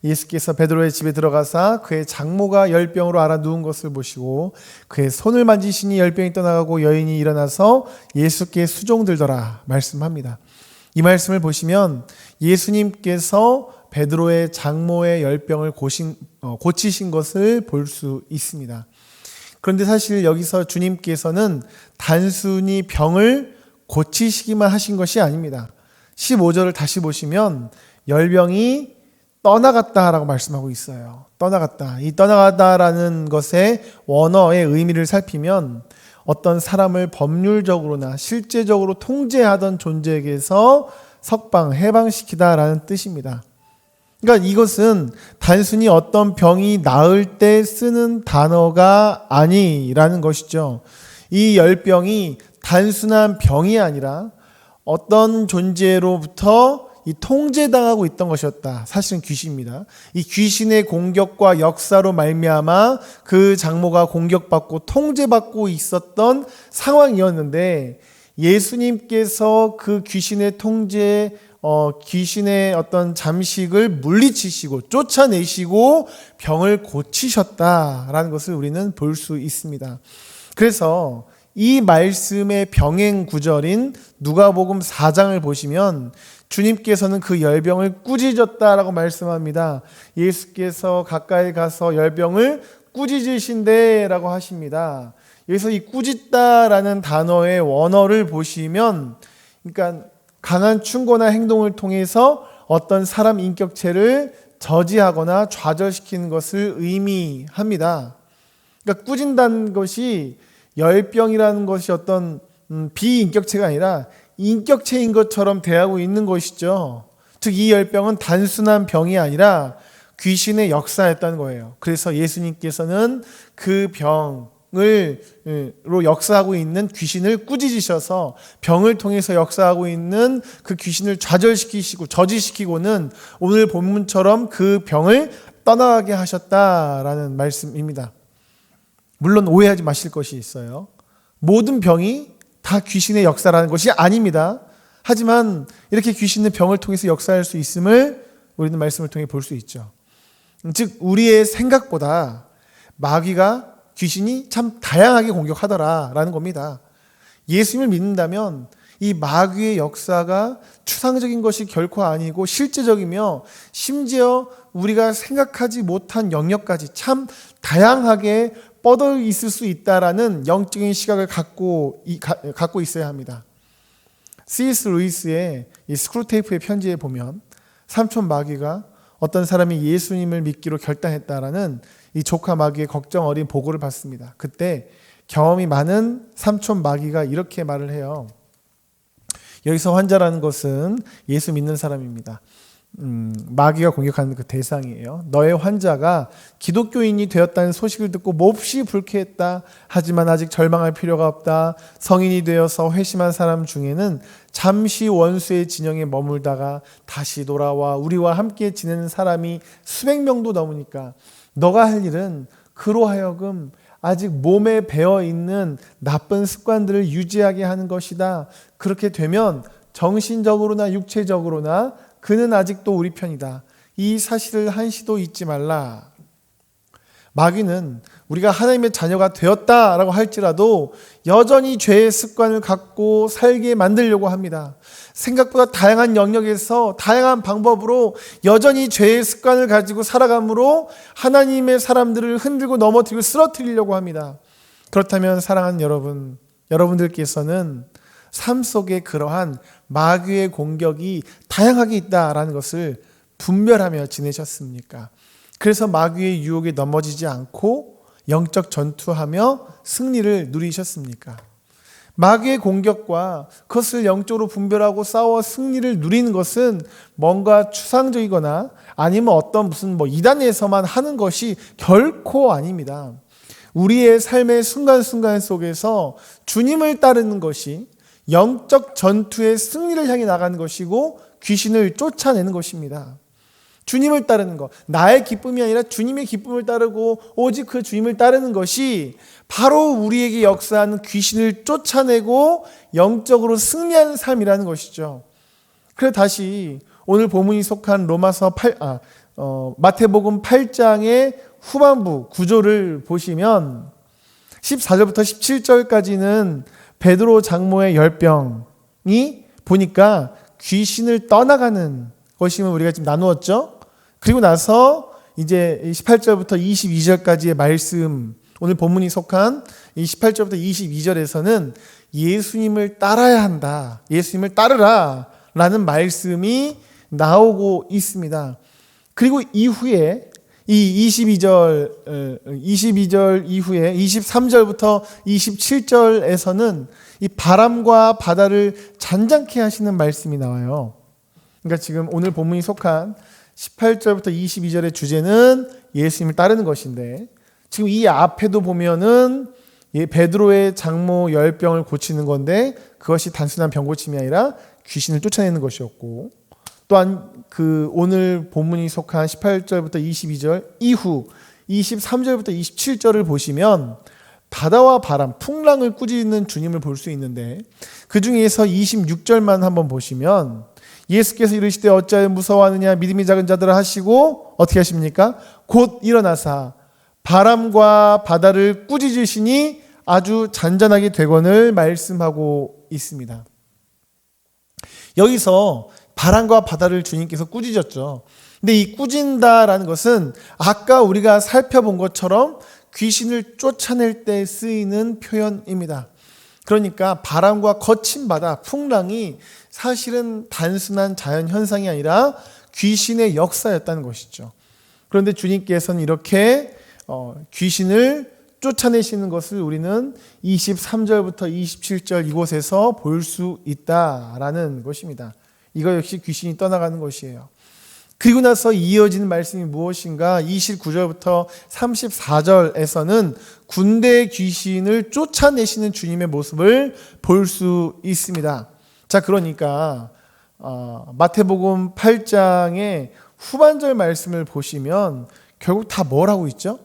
예수께서 베드로의 집에 들어가사 그의 장모가 열병으로 앓아 누운 것을 보시고 그의 손을 만지시니 열병이 떠나가고 여인이 일어나서 예수께 수종들더라 말씀합니다. 이 말씀을 보시면 예수님께서 베드로의 장모의 열병을 고치신 것을 볼 수 있습니다. 그런데 사실 여기서 주님께서는 단순히 병을 고치시기만 하신 것이 아닙니다. 15절을 다시 보시면 열병이 떠나갔다라고 말씀하고 있어요. 떠나갔다. 이 떠나갔다라는 것의 원어의 의미를 살피면 어떤 사람을 법률적으로나 실제적으로 통제하던 존재에게서 해방시키다라는 뜻입니다. 그러니까 이것은 단순히 어떤 병이 나을 때 쓰는 단어가 아니라는 것이죠. 이 열병이 단순한 병이 아니라 어떤 존재로부터 이 통제당하고 있던 것이었다. 사실은 귀신입니다. 이 귀신의 공격과 역사로 말미암아 그 장모가 공격받고 통제받고 있었던 상황이었는데 예수님께서 그 귀신의 통제, 귀신의 어떤 잠식을 물리치시고 쫓아내시고 병을 고치셨다라는 것을 우리는 볼 수 있습니다. 그래서 이 말씀의 병행 구절인 누가복음 4장을 보시면 주님께서는 그 열병을 꾸짖었다라고 말씀합니다. 예수께서 가까이 가서 열병을 꾸짖으신대라고 하십니다. 여기서 이 꾸짖다라는 단어의 원어를 보시면 그러니까 강한 충고나 행동을 통해서 어떤 사람 인격체를 저지하거나 좌절시키는 것을 의미합니다. 그러니까 꾸진다는 것이 열병이라는 것이 어떤 비인격체가 아니라 인격체인 것처럼 대하고 있는 것이죠. 즉 이 열병은 단순한 병이 아니라 귀신의 역사였다는 거예요. 그래서 예수님께서는 그 병으로 역사하고 있는 귀신을 꾸짖으셔서 병을 통해서 역사하고 있는 그 귀신을 좌절시키시고 저지시키고는 오늘 본문처럼 그 병을 떠나게 하셨다라는 말씀입니다. 물론 오해하지 마실 것이 있어요. 모든 병이 다 귀신의 역사라는 것이 아닙니다. 하지만 이렇게 귀신은 병을 통해서 역사할 수 있음을 우리는 말씀을 통해 볼 수 있죠. 즉 우리의 생각보다 마귀가 귀신이 참 다양하게 공격하더라라는 겁니다. 예수님을 믿는다면 이 마귀의 역사가 추상적인 것이 결코 아니고 실제적이며 심지어 우리가 생각하지 못한 영역까지 참 다양하게 뻗어 있을 수 있다라는 영적인 시각을 갖고 있어야 합니다. C.S. 루이스의 이 스크루테이프의 편지에 보면 삼촌 마귀가 어떤 사람이 예수님을 믿기로 결단했다라는 이 조카 마귀의 걱정 어린 보고를 받습니다. 그때 경험이 많은 삼촌 마귀가 이렇게 말을 해요. 여기서 환자라는 것은 예수 믿는 사람입니다. 마귀가 공격하는 그 대상이에요. 너의 환자가 기독교인이 되었다는 소식을 듣고 몹시 불쾌했다. 하지만 아직 절망할 필요가 없다. 성인이 되어서 회심한 사람 중에는 잠시 원수의 진영에 머물다가 다시 돌아와 우리와 함께 지내는 사람이 수백 명도 넘으니까 너가 할 일은 그로 하여금 아직 몸에 배어있는 나쁜 습관들을 유지하게 하는 것이다. 그렇게 되면 정신적으로나 육체적으로나 그는 아직도 우리 편이다. 이 사실을 한시도 잊지 말라. 마귀는 우리가 하나님의 자녀가 되었다라고 할지라도 여전히 죄의 습관을 갖고 살게 만들려고 합니다. 생각보다 다양한 영역에서 다양한 방법으로 여전히 죄의 습관을 가지고 살아감으로 하나님의 사람들을 흔들고 넘어뜨리고 쓰러뜨리려고 합니다. 그렇다면 사랑하는 여러분들께서는 삶 속에 그러한 마귀의 공격이 다양하게 있다라는 것을 분별하며 지내셨습니까? 그래서 마귀의 유혹에 넘어지지 않고 영적 전투하며 승리를 누리셨습니까? 마귀의 공격과 그것을 영적으로 분별하고 싸워 승리를 누리는 것은 뭔가 추상적이거나 아니면 어떤 무슨 이단에서만 하는 것이 결코 아닙니다. 우리의 삶의 순간순간 속에서 주님을 따르는 것이 영적 전투의 승리를 향해 나가는 것이고 귀신을 쫓아내는 것입니다. 주님을 따르는 것, 나의 기쁨이 아니라 주님의 기쁨을 따르고 오직 그 주님을 따르는 것이 바로 우리에게 역사하는 귀신을 쫓아내고 영적으로 승리하는 삶이라는 것이죠. 그래서 다시 오늘 본문이 속한 마태복음 8장의 후반부 구조를 보시면 14절부터 17절까지는 베드로 장모의 열병이 보니까 귀신을 떠나가는 것임을 우리가 지금 나누었죠. 그리고 나서 이제 18절부터 22절까지의 말씀, 오늘 본문이 속한 18절부터 22절에서는 예수님을 따라야 한다, 예수님을 따르라 라는 말씀이 나오고 있습니다. 그리고 이후에 이 22절 이후에 23절부터 27절에서는 이 바람과 바다를 잔잔케 하시는 말씀이 나와요. 그러니까 지금 오늘 본문이 속한 18절부터 22절의 주제는 예수님을 따르는 것인데, 지금 이 앞에도 보면은 베드로의 장모 열병을 고치는 건데, 그것이 단순한 병 고침이 아니라 귀신을 쫓아내는 것이었고, 또한 그 오늘 본문이 속한 18절부터 22절 이후 23절부터 27절을 보시면 바다와 바람, 풍랑을 꾸짖는 주님을 볼 수 있는데, 그 중에서 26절만 한번 보시면 예수께서 이르시되 어찌하여 무서워하느냐 믿음이 작은 자들아 하시고 어떻게 하십니까? 곧 일어나사 바람과 바다를 꾸짖으시니 아주 잔잔하게 되거늘 말씀하고 있습니다. 여기서 바람과 바다를 주님께서 꾸짖었죠. 근데 이 꾸짖다라는 것은 아까 우리가 살펴본 것처럼 귀신을 쫓아낼 때 쓰이는 표현입니다. 그러니까 바람과 거친 바다, 풍랑이 사실은 단순한 자연 현상이 아니라 귀신의 역사였다는 것이죠. 그런데 주님께서는 이렇게 귀신을 쫓아내시는 것을 우리는 23절부터 27절 이곳에서 볼 수 있다라는 것입니다. 이거 역시 귀신이 떠나가는 것이에요. 그리고 나서 이어지는 말씀이 무엇인가? 29절부터 34절에서는 군대 귀신을 쫓아내시는 주님의 모습을 볼 수 있습니다. 자, 그러니까 마태복음 8장의 후반절 말씀을 보시면 결국 다 뭐라고 있죠?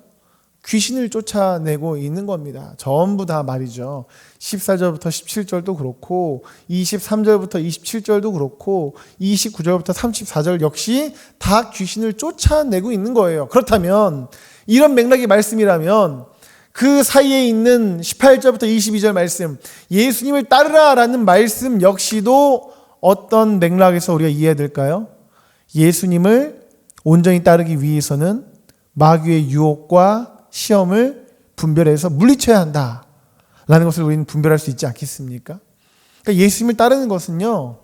귀신을 쫓아내고 있는 겁니다. 전부 다 말이죠. 14절부터 17절도 그렇고 23절부터 27절도 그렇고 29절부터 34절 역시 다 귀신을 쫓아내고 있는 거예요. 그렇다면 이런 맥락의 말씀이라면 그 사이에 있는 18절부터 22절 말씀, 예수님을 따르라라는 말씀 역시도 어떤 맥락에서 우리가 이해해야 될까요? 예수님을 온전히 따르기 위해서는 마귀의 유혹과 시험을 분별해서 물리쳐야 한다라는 것을 우리는 분별할 수 있지 않겠습니까? 그러니까 예수님을 따르는 것은요,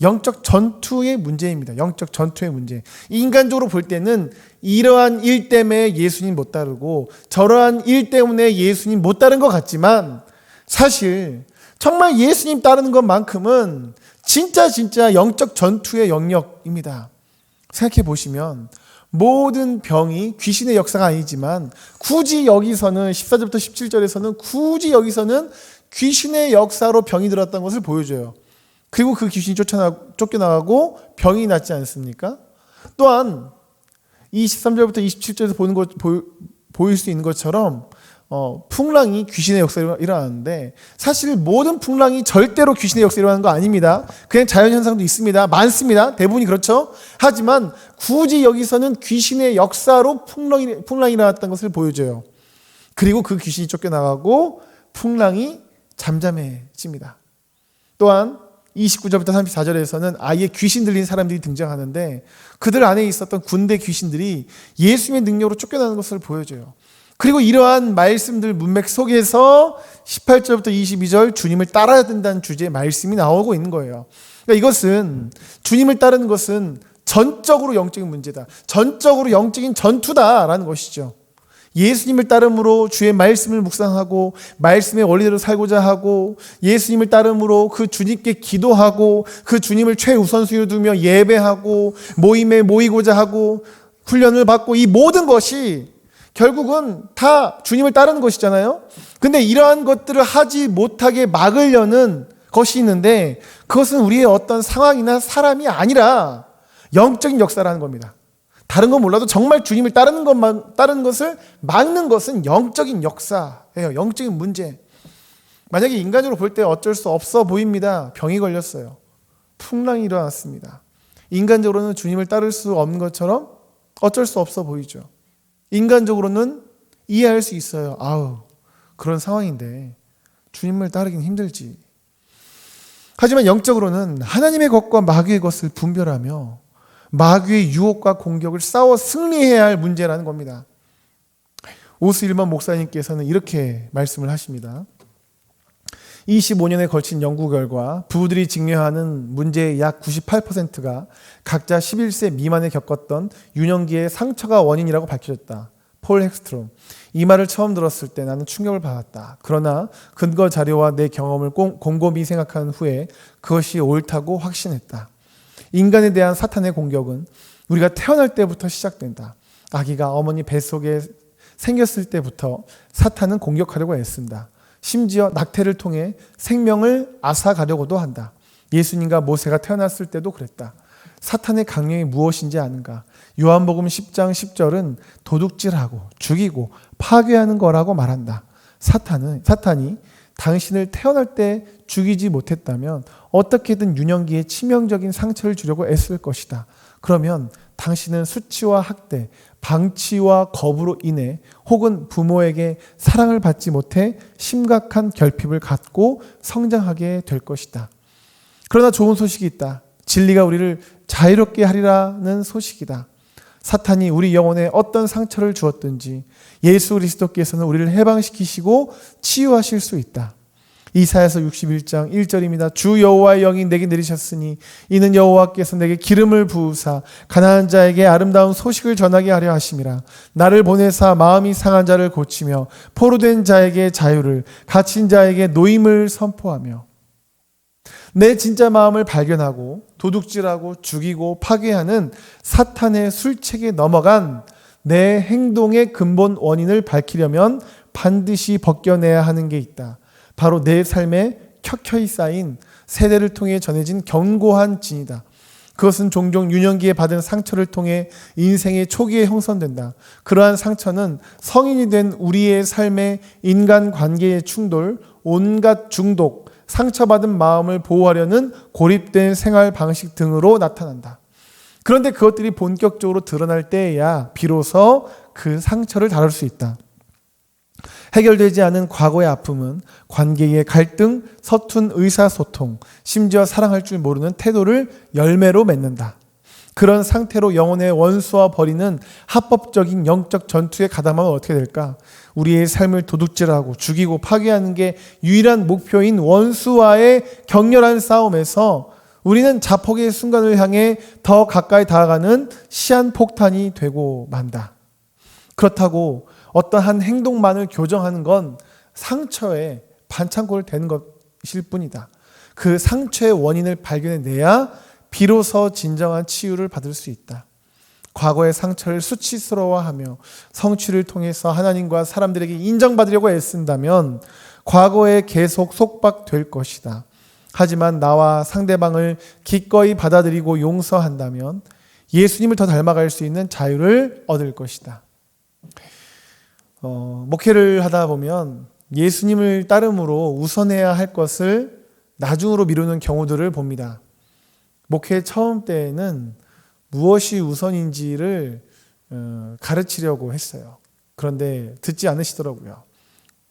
영적 전투의 문제입니다. 영적 전투의 문제. 인간적으로 볼 때는 이러한 일 때문에 예수님 못 따르고 저러한 일 때문에 예수님 못 따른 것 같지만, 사실 정말 예수님 따르는 것만큼은 진짜 영적 전투의 영역입니다. 생각해 보시면 모든 병이 귀신의 역사가 아니지만 굳이 여기서는 14절부터 17절에서는 굳이 여기서는 귀신의 역사로 병이 들었다는 것을 보여줘요. 그리고 그 귀신이 쫓겨나가고 병이 낫지 않습니까? 또한 23절부터 27절에서 보일 수 있는 것처럼 풍랑이 귀신의 역사로 일어나는데, 사실 모든 풍랑이 절대로 귀신의 역사로 일어나는 거 아닙니다. 그냥 자연현상도 있습니다. 많습니다. 대부분이 그렇죠. 하지만 굳이 여기서는 귀신의 역사로 풍랑이 일어났다는 것을 보여줘요. 그리고 그 귀신이 쫓겨나가고 풍랑이 잠잠해집니다. 또한 29절부터 34절에서는 아예 귀신 들린 사람들이 등장하는데, 그들 안에 있었던 군대 귀신들이 예수님의 능력으로 쫓겨나는 것을 보여줘요. 그리고 이러한 말씀들 문맥 속에서 18절부터 22절 주님을 따라야 된다는 주제의 말씀이 나오고 있는 거예요. 그러니까 이것은, 주님을 따르는 것은 전적으로 영적인 문제다, 전적으로 영적인 전투다라는 것이죠. 예수님을 따름으로 주의 말씀을 묵상하고 말씀의 원리대로 살고자 하고, 예수님을 따름으로 그 주님께 기도하고 그 주님을 최우선순위로 두며 예배하고 모임에 모이고자 하고 훈련을 받고, 이 모든 것이 결국은 다 주님을 따르는 것이잖아요. 근데 이러한 것들을 하지 못하게 막으려는 것이 있는데, 그것은 우리의 어떤 상황이나 사람이 아니라 영적인 역사라는 겁니다. 다른 건 몰라도 정말 주님을 따르는 것을 막는 것은 영적인 역사예요. 영적인 문제. 만약에 인간적으로 볼 때 어쩔 수 없어 보입니다. 병이 걸렸어요. 풍랑이 일어났습니다. 인간적으로는 주님을 따를 수 없는 것처럼 어쩔 수 없어 보이죠. 인간적으로는 이해할 수 있어요. 그런 상황인데 주님을 따르기는 힘들지. 하지만 영적으로는 하나님의 것과 마귀의 것을 분별하며 마귀의 유혹과 공격을 싸워 승리해야 할 문제라는 겁니다. 오스일만 목사님께서는 이렇게 말씀을 하십니다. 25년에 걸친 연구 결과 부부들이 직면하는 문제의 약 98%가 각자 11세 미만에 겪었던 유년기의 상처가 원인이라고 밝혀졌다. 폴 헥스트롬. 이 말을 처음 들었을 때 나는 충격을 받았다. 그러나 근거 자료와 내 경험을 곰곰이 생각한 후에 그것이 옳다고 확신했다. 인간에 대한 사탄의 공격은 우리가 태어날 때부터 시작된다. 아기가 어머니 뱃속에 생겼을 때부터 사탄은 공격하려고 애쓴다. 심지어 낙태를 통해 생명을 앗아가려고도 한다. 예수님과 모세가 태어났을 때도 그랬다. 사탄의 강령이 무엇인지 아는가? 요한복음 10장 10절은 도둑질하고 죽이고 파괴하는 거라고 말한다. 사탄이 당신을 태어날 때 죽이지 못했다면 어떻게든 유년기에 치명적인 상처를 주려고 애쓸 것이다. 그러면 당신은 수치와 학대, 방치와 겁으로 인해 혹은 부모에게 사랑을 받지 못해 심각한 결핍을 갖고 성장하게 될 것이다. 그러나 좋은 소식이 있다. 진리가 우리를 자유롭게 하리라는 소식이다. 사탄이 우리 영혼에 어떤 상처를 주었든지 예수 그리스도께서는 우리를 해방시키시고 치유하실 수 있다. 이사야서 61장 1절입니다. 주 여호와의 영이 내게 내리셨으니 이는 여호와께서 내게 기름을 부으사 가난한 자에게 아름다운 소식을 전하게 하려 하심이라. 나를 보내사 마음이 상한 자를 고치며 포로된 자에게 자유를, 갇힌 자에게 노임을 선포하며. 내 진짜 마음을 발견하고 도둑질하고 죽이고 파괴하는 사탄의 술책에 넘어간 내 행동의 근본 원인을 밝히려면 반드시 벗겨내야 하는 게 있다. 바로 내 삶에 켜켜이 쌓인 세대를 통해 전해진 견고한 진이다. 그것은 종종 유년기에 받은 상처를 통해 인생의 초기에 형성된다. 그러한 상처는 성인이 된 우리의 삶의 인간관계의 충돌, 온갖 중독, 상처받은 마음을 보호하려는 고립된 생활 방식 등으로 나타난다. 그런데 그것들이 본격적으로 드러날 때에야 비로소 그 상처를 다룰 수 있다. 해결되지 않은 과거의 아픔은 관계의 갈등, 서툰 의사소통, 심지어 사랑할 줄 모르는 태도를 열매로 맺는다. 그런 상태로 영혼의 원수와 벌이는 합법적인 영적 전투에 가담하면 어떻게 될까? 우리의 삶을 도둑질하고 죽이고 파괴하는 게 유일한 목표인 원수와의 격렬한 싸움에서 우리는 자폭의 순간을 향해 더 가까이 다가가는 시한폭탄이 되고 만다. 그렇다고 어떠한 행동만을 교정하는 건 상처에 반창고를 대는 것일 뿐이다. 그 상처의 원인을 발견해내야 비로소 진정한 치유를 받을 수 있다. 과거의 상처를 수치스러워하며 성취를 통해서 하나님과 사람들에게 인정받으려고 애쓴다면 과거에 계속 속박될 것이다. 하지만 나와 상대방을 기꺼이 받아들이고 용서한다면 예수님을 더 닮아갈 수 있는 자유를 얻을 것이다. 목회를 하다 보면 예수님을 따름으로 우선해야 할 것을 나중으로 미루는 경우들을 봅니다. 목회 처음 때에는 무엇이 우선인지를 가르치려고 했어요. 그런데 듣지 않으시더라고요.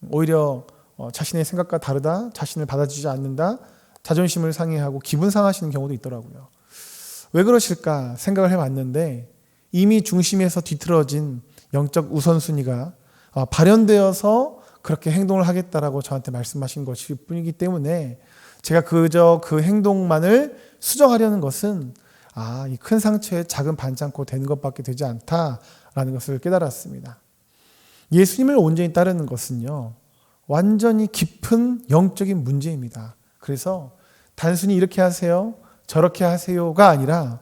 오히려 자신의 생각과 다르다, 자신을 받아주지 않는다, 자존심을 상해하고 기분 상하시는 경우도 있더라고요. 왜 그러실까 생각을 해봤는데 이미 중심에서 뒤틀어진 영적 우선순위가 발현되어서 그렇게 행동을 하겠다라고 저한테 말씀하신 것일 뿐이기 때문에 제가 그저 그 행동만을 수정하려는 것은 이 큰 상처에 작은 반창고 되는 것밖에 되지 않다라는 것을 깨달았습니다. 예수님을 온전히 따르는 것은요, 완전히 깊은 영적인 문제입니다. 그래서 단순히 이렇게 하세요, 저렇게 하세요가 아니라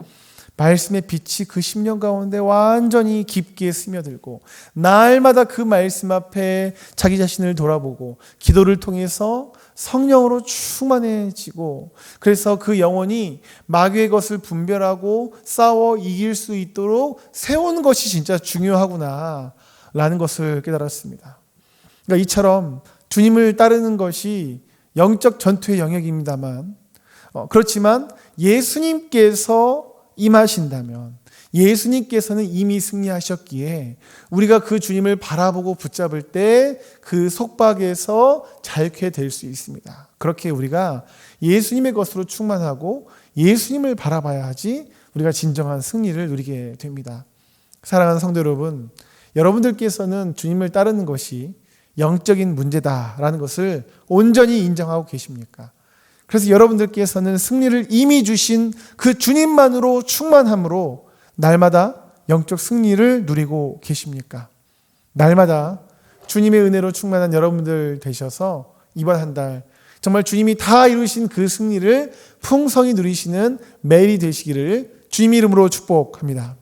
말씀의 빛이 그 심령 가운데 완전히 깊게 스며들고 날마다 그 말씀 앞에 자기 자신을 돌아보고 기도를 통해서 성령으로 충만해지고 그래서 그 영혼이 마귀의 것을 분별하고 싸워 이길 수 있도록 세우는 것이 진짜 중요하구나 라는 것을 깨달았습니다. 그러니까 이처럼 주님을 따르는 것이 영적 전투의 영역입니다만 그렇지만 예수님께서 임하신다면 예수님께서는 이미 승리하셨기에 우리가 그 주님을 바라보고 붙잡을 때 그 속박에서 자유케 될 수 있습니다. 그렇게 우리가 예수님의 것으로 충만하고 예수님을 바라봐야 하지 우리가 진정한 승리를 누리게 됩니다. 사랑하는 성도 여러분, 여러분들께서는 주님을 따르는 것이 영적인 문제다라는 것을 온전히 인정하고 계십니까? 그래서 여러분들께서는 승리를 이미 주신 그 주님만으로 충만함으로 날마다 영적 승리를 누리고 계십니까? 날마다 주님의 은혜로 충만한 여러분들 되셔서 이번 한 달 정말 주님이 다 이루신 그 승리를 풍성히 누리시는 매일이 되시기를 주님 이름으로 축복합니다.